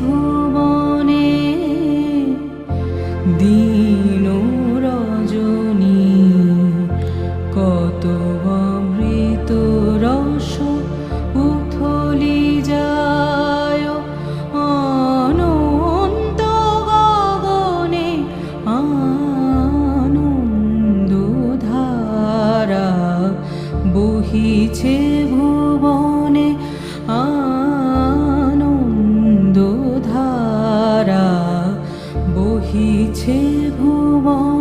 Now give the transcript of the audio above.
ভুবনে দিন রজনী, কত অমৃত রস উথলি যায় অনন্ত গগনে, আনন্দধারা বহিছে ভুবনে, আনন্দধারা বহিছে ভুবনে।